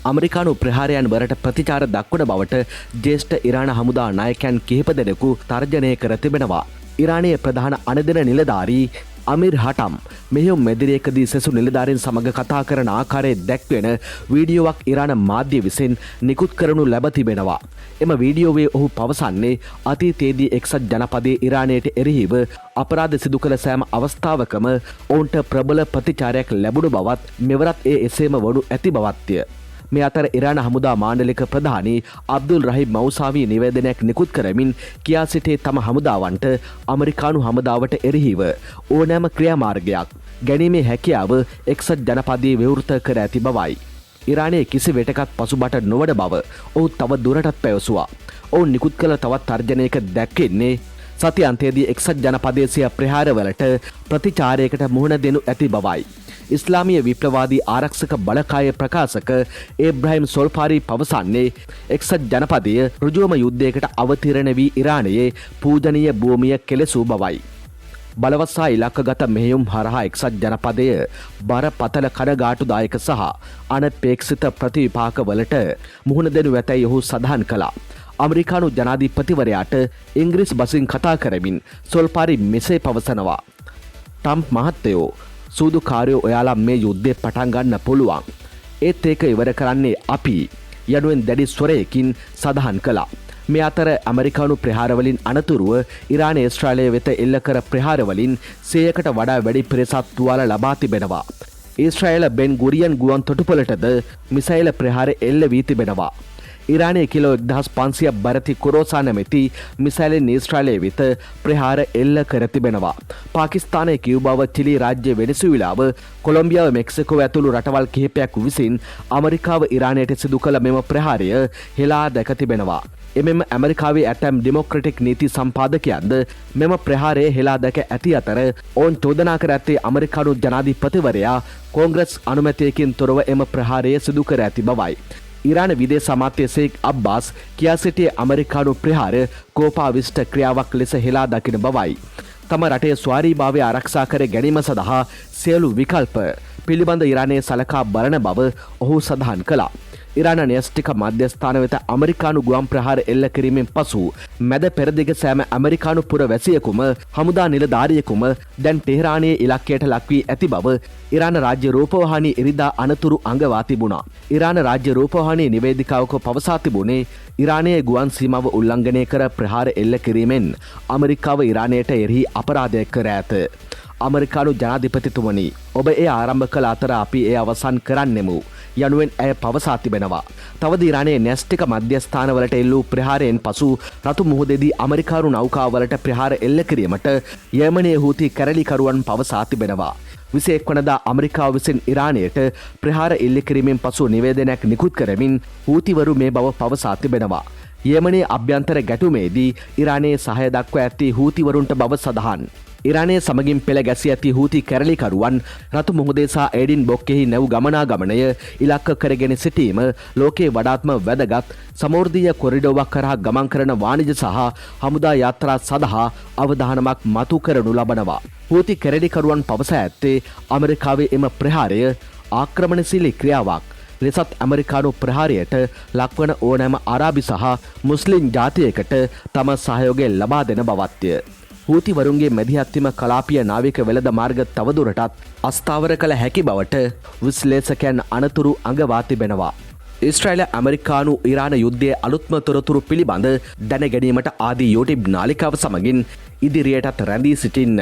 අමරිකානු ප්‍රහාරයන් වලට ප්‍රතිචාර දක්වන බවට ජ්‍යෙෂ්ඨ ඉරාන හමුදා නායකයන් කිහිප දෙනෙකු තර්ජනය කර තිබෙනවා. ඉරානයේ ප්‍රධාන අනදෙන නිලධාරී අමිර් හටම් මෙහෙයුම් මැදිරියකදී සෙසු නිලධාරීන් සමග කතා කරන ආකාරය දැක්වෙන වීඩියෝවක් ඉරාන මාධ්‍ය විසින් නිකුත් කරනු ලැබ තිබෙනවා. එම වීඩියෝවේ ඔහු පවසන්නේ අතීතයේදී එක්සත් ජනපදයේ ඉරානයට එරෙහිව අපරාධ සිදු කළ සෑම අවස්ථාවකම ඔවුන්ට ප්‍රබල ප්‍රතිචාරයක් ලැබුණු බවත් මෙවරත් එසේම වනු ඇති බවත්ය. මේ අතර ඉරාන හමුදා මාණ්ඩලික ප්‍රධානී අබ්දුල් රහීම් මෞසාවී නිවේදනයක් නිකුත් කරමින් කියා සිටියේ තම හමුදාවන්ට අමරිකානු හමුදාවට එරෙහිව ඕනෑම ක්‍රියාමාර්ගයක් ගැනීමේ හැකියාව එක්සත් ජනපදයේ විවෘත කර ඇති බවයි. ඉරානයේ කිසි වෙටකත් පසුබට නොවන බව ඔහු තව දුරටත් පැවසුවා. ඔවුන් නිකුත් කළ තවත් තර්ජනයක දැක්වෙන්නේ සති අන්තයේදී එක්සත් ජනපදයේ සිය ප්‍රහාරවලට ප්‍රතිචාරයකට මුහුණ දෙනු ඇති බවයි. ඉස්ලාමීය විප්ලවාදී ආරක්ෂක බලකාය ප්‍රකාශක ඒබ්‍රහීම් සොල්පාරි පවසන්නේ එක්සත් ජනපදය ඍජුවම යුද්ධයකට අවතීර්ණ වී ඉරානයේ පූජනීය භූමිය කෙලෙසූ බවයි. බලවත්සා ඉලක්කගත මෙහෙයුම් හරහා එක්සත් ජනපදය බරපතල කනගාටුදායක සහ අනපේක්ෂිත ප්‍රතිවිපාකවලට මුහුණ දෙනු ඇතැයි ඔහු සඳහන් කළා. අමරිකානු ජනාධිපතිවරයාට ඉංග්‍රීසි බසින් කතා කරමින් සොල්පාරි මෙසේ පවසනවා. ට්‍රම්ප් මහත්තයෝ සූදුකාරයෝ ඔයාලා මේ යුද්ධය පටන් ගන්න පුළුවන්. ඒත් ඒක ඉවර කරන්නේ අපි යනුවෙන් දැඩි ස්වරයකින් සඳහන් කළා. මේ අතර ඇමරිකානු ප්‍රහාරවලින් අනතුරුව ඉරානය ඊශ්‍රායලය වෙත එල්ල කර ප්‍රහාරවලින් 100කට වඩා වැඩි පිරිසක් තුවාල ලබා තිබෙනවා. ඊශ්‍රායල බෙන් ගුරියන් ගුවන් තොටුපළටද මිසයිල ප්‍රහාර එල්ල වී තිබෙනවා. ඉරානයේ කිලෝ 1500 බරති කොරෝසා නැමැති මිසයිලෙන් ඊශ්‍රායලය වෙත ප්‍රහාර එල්ල කර තිබෙනවා. පාකිස්තානයේ කියුබාව, චිලි රාජ්‍ය, වෙනසුවෙලාව, කොලොම්බියාව, මෙක්සිකෝ ඇතුළු රටවල් කිහිපයක් විසින් ඇමරිකාව ඉරානයට සිදු කළ මෙම ප්‍රහාරය හෙලා දැක තිබෙනවා. එමෙම ඇමරිකාවේ ඇතැම් ඩෙමොක්‍රටික් නීති සම්පාදකයන්ද මෙම ප්‍රහාරය හෙලා දැක ඇති අතර ඔවුන් චෝදනා කර ඇත්තේ ඇමරිකානු ජනාධිපතිවරයා කොංග්‍රස් අනුමැතියකින් තොරව එම ප්‍රහාරය සිදු කර ඇති බවයි. ඉරාන විදේශ අමාත්‍ය සේක් අබ්බාස් කියා සිටියේ ඇමරිකානු ප්‍රහාර කෝපාවිෂ්ඨ ක්‍රියාවක් ලෙස හෙලා දකින බවයි. තම රටේ ස්වාරීභාවය ආරක්ෂා කර ගැනීම සඳහා සියලු විකල්ප පිළිබඳ ඉරානයේ සලකා බලන බව ඔහු සඳහන් කළා. ඉරාන න්‍යෂ්ටික මධ්‍යස්ථාන වෙත ඇමරිකානු ගුවන් ප්‍රහාර එල්ල කිරීමෙන් පසු මැද පෙරදිග සෑම ඇමරිකානු පුරවැසියෙකුම හමුදා නිලධාරියෙකුම දැන් ටෙහෙරානයේ ඉලක්කයට ලක් වී ඇති බව ඉරාන රාජ්‍ය රූපවාහිනිය ඉරිදා අනතුරු අඟවා තිබුණා. ඉරාන රාජ්‍ය රූපවාහිනියේ නිවේදිකාවක පවසා තිබුණේ ඉරානයේ ගුවන් සීමාව උල්ලංඝනය කර ප්‍රහාර එල්ල කිරීමෙන් ඇමරිකාව ඉරානයට එරෙහි අපරාධයක් කර ඇත. ඇමරිකානු ජනාධිපතිතුමනි, ඔබ ඒ ආරම්භ කළ අතර අපි ඒ අවසන් කරන්නෙමු යනුවෙන් ඇය පවසා තිබෙනවා. තවද ඉරානයේ න්‍යෂ්ටික මධ්‍යස්ථානවලට එල්ලූ ප්‍රහාරයෙන් පසු රතු මුහුදේදී ඇමරිකානු නෞකාවලට ප්‍රහාර එල්ල කිරීමට යෙමනයේ හූති කැරලිකරුවන් පවසා තිබෙනවා. 21 වනදා ඇමරිකාව විසින් ඉරානයට ප්‍රහාර එල්ල කිරීමෙන් පසු නිවේදනයක් නිකුත් කරමින් හූතිවරු මේ බව පවසා තිබෙනවා. යෙමනයේ අභ්‍යන්තර ගැටුමේදී ඉරානයේ සහාය දක්වා ඇති හූතිවරුන්ට බව සඳහන්. ඉරානයේ සමගින් පෙළ ගැසී ඇති හූති කැරලිකරුවන් රතු මුහුදේ සහ ඒඩින් බොක්කෙහි නැව් ගමනාගමනය ඉලක්ක කරගෙන සිටීම ලෝකයේ වඩාත්ම වැදගත් සමෘද්ධීය කොරිඩෝවක් කරහා ගමන් කරන වාණිජ සහ හමුදා යාත්‍රා සඳහා අවධානමක් මතු කරනු ලබනවා. හූති කැරලිකරුවන් පවසා ඇත්තේ ඇමරිකාවේ එම ප්‍රහාරය ආක්‍රමණශීලී ක්‍රියාවක් ලෙසත් ඇමරිකානු ප්‍රහාරයට ලක්වන ඕනෑම අරාබි සහ මුස්ලිම් ජාතියකට තම සහයෝගය ලබා දෙන බවත්ය. හූතිවරුන්ගේ මැදිහත්වීම කලාපීය නාවික වෙළඳ මාර්ග තවදුරටත් අස්ථාවර කළ හැකි බවට විශ්ලේෂකයන් අනතුරු අඟවා තිබෙනවා. ඊශ්‍රායල ඇමරිකානු ඉරාන යුද්ධයේ අලුත්ම තොරතුරු පිළිබඳ දැන ගැනීමට ආදී YouTube නාලිකාව සමගින් ඉදිරියටත් රැඳී සිටින්න.